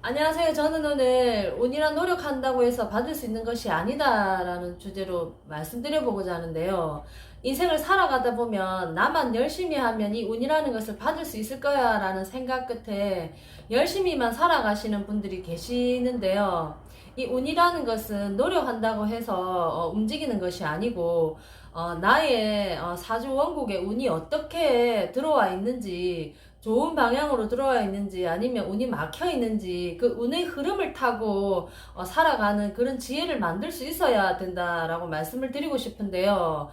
안녕하세요. 저는 오늘 운이란 노력한다고 해서 받을 수 있는 것이 아니다라는 주제로 말씀드려보고자 하는데요. 인생을 살아가다 보면 나만 열심히 하면 이 운이라는 것을 받을 수 있을 거야 라는 생각 끝에 열심히만 살아가시는 분들이 계시는데요. 이 운이라는 것은 노력한다고 해서 움직이는 것이 아니고 나의 사주 원국에 운이 어떻게 들어와 있는지, 좋은 방향으로 들어와 있는지 아니면 운이 막혀 있는지 그 운의 흐름을 타고 살아가는 그런 지혜를 만들 수 있어야 된다라고 말씀을 드리고 싶은데요.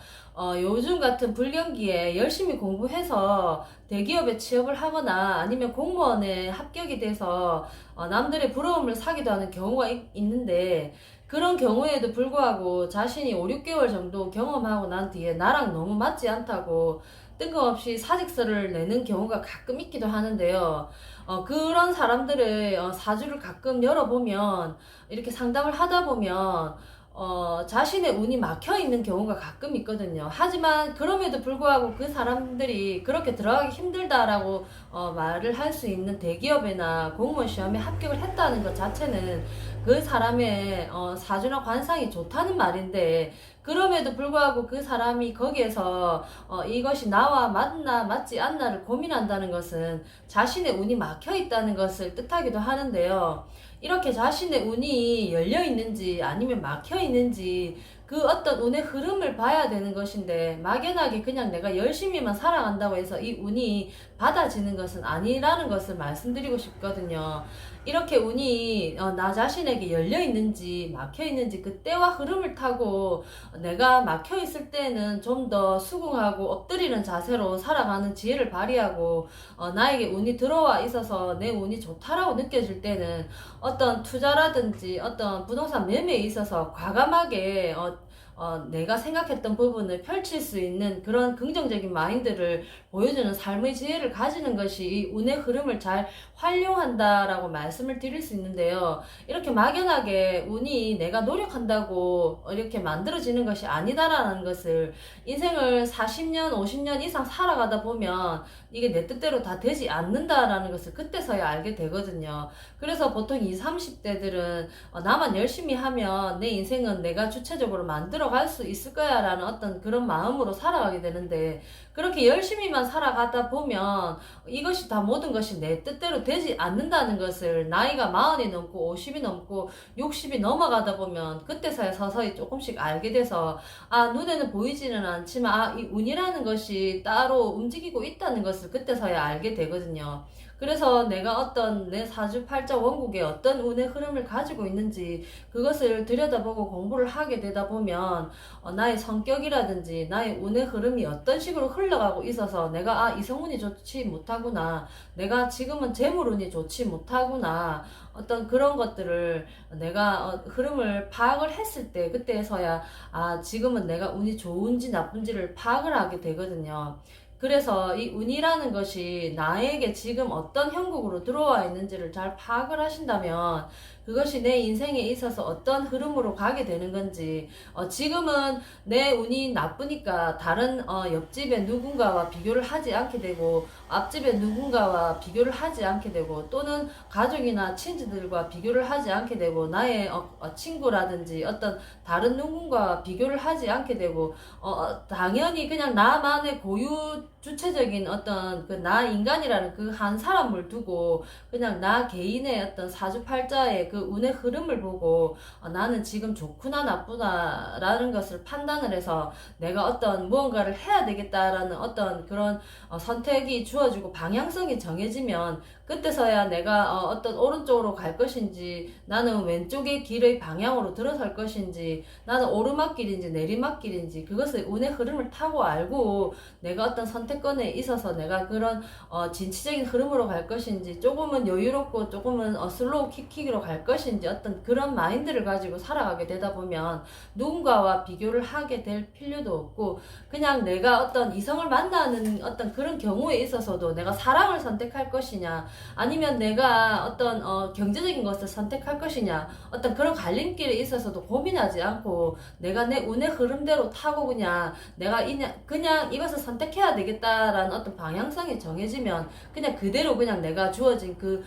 요즘 같은 불경기에 열심히 공부해서 대기업에 취업을 하거나 아니면 공무원에 합격이 돼서 남들의 부러움을 사기도 하는 경우가 있는데, 그런 경우에도 불구하고 자신이 5, 6개월 정도 경험하고 난 뒤에 나랑 너무 맞지 않다고 뜬금없이 사직서를 내는 경우가 가끔 있기도 하는데요. 그런 사람들의 사주를 가끔 열어보면, 이렇게 상담을 하다 보면 자신의 운이 막혀 있는 경우가 가끔 있거든요. 하지만 그럼에도 불구하고 그 사람들이 그렇게 들어가기 힘들다라고 말을 할 수 있는 대기업이나 공무원 시험에 합격을 했다는 것 자체는 그 사람의 사주나 관상이 좋다는 말인데, 그럼에도 불구하고 그 사람이 거기에서 이것이 나와 맞나 맞지 않나를 고민한다는 것은 자신의 운이 막혀 있다는 것을 뜻하기도 하는데요. 이렇게 자신의 운이 열려 있는지 아니면 막혀 있는지 그 어떤 운의 흐름을 봐야 되는 것인데, 막연하게 그냥 내가 열심히만 살아간다고 해서 이 운이 받아지는 것은 아니라는 것을 말씀드리고 싶거든요. 이렇게 운이 나 자신에게 열려 있는지 막혀 있는지 그 때와 흐름을 타고, 내가 막혀 있을 때는 좀 더 수긍하고 엎드리는 자세로 살아가는 지혜를 발휘하고, 나에게 운이 들어와 있어서 내 운이 좋다라고 느껴질 때는 어떤 투자라든지 어떤 부동산 매매에 있어서 과감하게 내가 생각했던 부분을 펼칠 수 있는 그런 긍정적인 마인드를 보여주는 삶의 지혜를 가지는 것이 이 운의 흐름을 잘 활용한다라고 말씀을 드릴 수 있는데요. 이렇게 막연하게 운이 내가 노력한다고 이렇게 만들어지는 것이 아니다라는 것을, 인생을 40년, 50년 이상 살아가다 보면 이게 내 뜻대로 다 되지 않는다라는 것을 그때서야 알게 되거든요. 그래서 보통 20, 30대들은 나만 열심히 하면 내 인생은 내가 주체적으로 만들어 갈 수 있을 거야 라는 어떤 그런 마음으로 살아가게 되는데, 그렇게 열심히만 살아가다 보면 이것이 다 모든 것이 내 뜻대로 되지 않는다는 것을 나이가 40이 넘고 50이 넘고 60이 넘어가다 보면 그때서야 서서히 조금씩 알게 돼서, 눈에는 보이지는 않지만 이 운이라는 것이 따로 움직이고 있다는 것을 그때서야 알게 되거든요. 그래서 내가 어떤 내 사주팔자 원국에 어떤 운의 흐름을 가지고 있는지 그것을 들여다보고 공부를 하게 되다 보면 나의 성격이라든지 나의 운의 흐름이 어떤 식으로 흘러가고 있어서 내가 이성운이 좋지 못하구나, 내가 지금은 재물운이 좋지 못하구나, 어떤 그런 것들을 내가 흐름을 파악을 했을 때 그때서야 지금은 내가 운이 좋은지 나쁜지를 파악을 하게 되거든요. 그래서 이 운이라는 것이 나에게 지금 어떤 형국으로 들어와 있는지를 잘 파악을 하신다면 그것이 내 인생에 있어서 어떤 흐름으로 가게 되는 건지, 지금은 내 운이 나쁘니까 다른 옆집에 누군가와 비교를 하지 않게 되고, 앞집에 누군가와 비교를 하지 않게 되고, 또는 가족이나 친지들과 비교를 하지 않게 되고, 나의 친구라든지 어떤 다른 누군가와 비교를 하지 않게 되고, 당연히 그냥 나만의 고유 주체적인 어떤 그 나 인간이라는 그 한 사람을 두고 그냥 나 개인의 어떤 사주팔자의 그 운의 흐름을 보고 나는 지금 좋구나 나쁘나 라는 것을 판단을 해서 내가 어떤 무언가를 해야 되겠다라는 어떤 그런 선택이 주어지고 방향성이 정해지면 그때서야 내가 어떤 오른쪽으로 갈 것인지, 나는 왼쪽의 길의 방향으로 들어설 것인지, 나는 오르막길인지 내리막길인지 그것을 운의 흐름을 타고 알고 내가 어떤 선택권에 있어서 내가 그런 진취적인 흐름으로 갈 것인지, 조금은 여유롭고 조금은 슬로우 킥킥으로 갈 것인지, 어떤 그런 마인드를 가지고 살아가게 되다 보면 누군가와 비교를 하게 될 필요도 없고, 그냥 내가 어떤 이성을 만나는 어떤 그런 경우에 있어서도 내가 사랑을 선택할 것이냐 아니면 내가 어떤 경제적인 것을 선택할 것이냐, 어떤 그런 갈림길에 있어서도 고민하지 않고 내가 내 운의 흐름대로 타고 내가 그냥 이것을 선택해야 되겠다라는 어떤 방향성이 정해지면 그냥 그대로 그냥 내가 주어진 그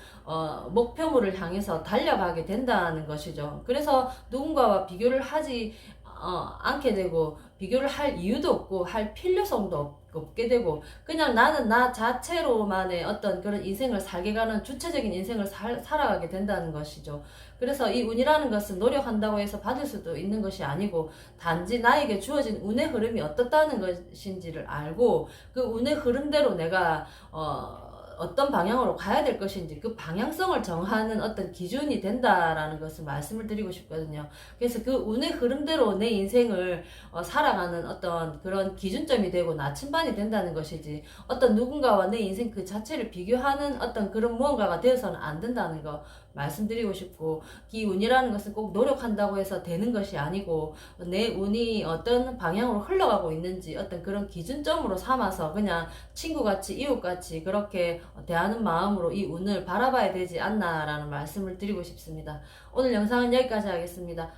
목표물을 향해서 달려가게 된다는 것이죠. 그래서 누군가와 비교를 하지 않게 되고, 비교를 할 이유도 없고 할 필요성도 없게 되고, 그냥 나는 나 자체로만의 어떤 그런 인생을 살게 가는 주체적인 인생을 살아가게 된다는 것이죠. 그래서 이 운이라는 것은 노력한다고 해서 받을 수도 있는 것이 아니고, 단지 나에게 주어진 운의 흐름이 어떻다는 것인지를 알고 그 운의 흐름대로 내가 어떤 방향으로 가야 될 것인지 그 방향성을 정하는 어떤 기준이 된다라는 것을 말씀을 드리고 싶거든요. 그래서 그 운의 흐름대로 내 인생을 살아가는 어떤 그런 기준점이 되고 나침반이 된다는 것이지, 어떤 누군가와 내 인생 그 자체를 비교하는 어떤 그런 무언가가 되어서는 안 된다는 거 말씀드리고 싶고, 이 운이라는 것은 꼭 노력한다고 해서 되는 것이 아니고, 내 운이 어떤 방향으로 흘러가고 있는지 어떤 그런 기준점으로 삼아서 그냥 친구같이 이웃같이 그렇게 대하는 마음으로 이 운을 바라봐야 되지 않나라는 말씀을 드리고 싶습니다. 오늘 영상은 여기까지 하겠습니다.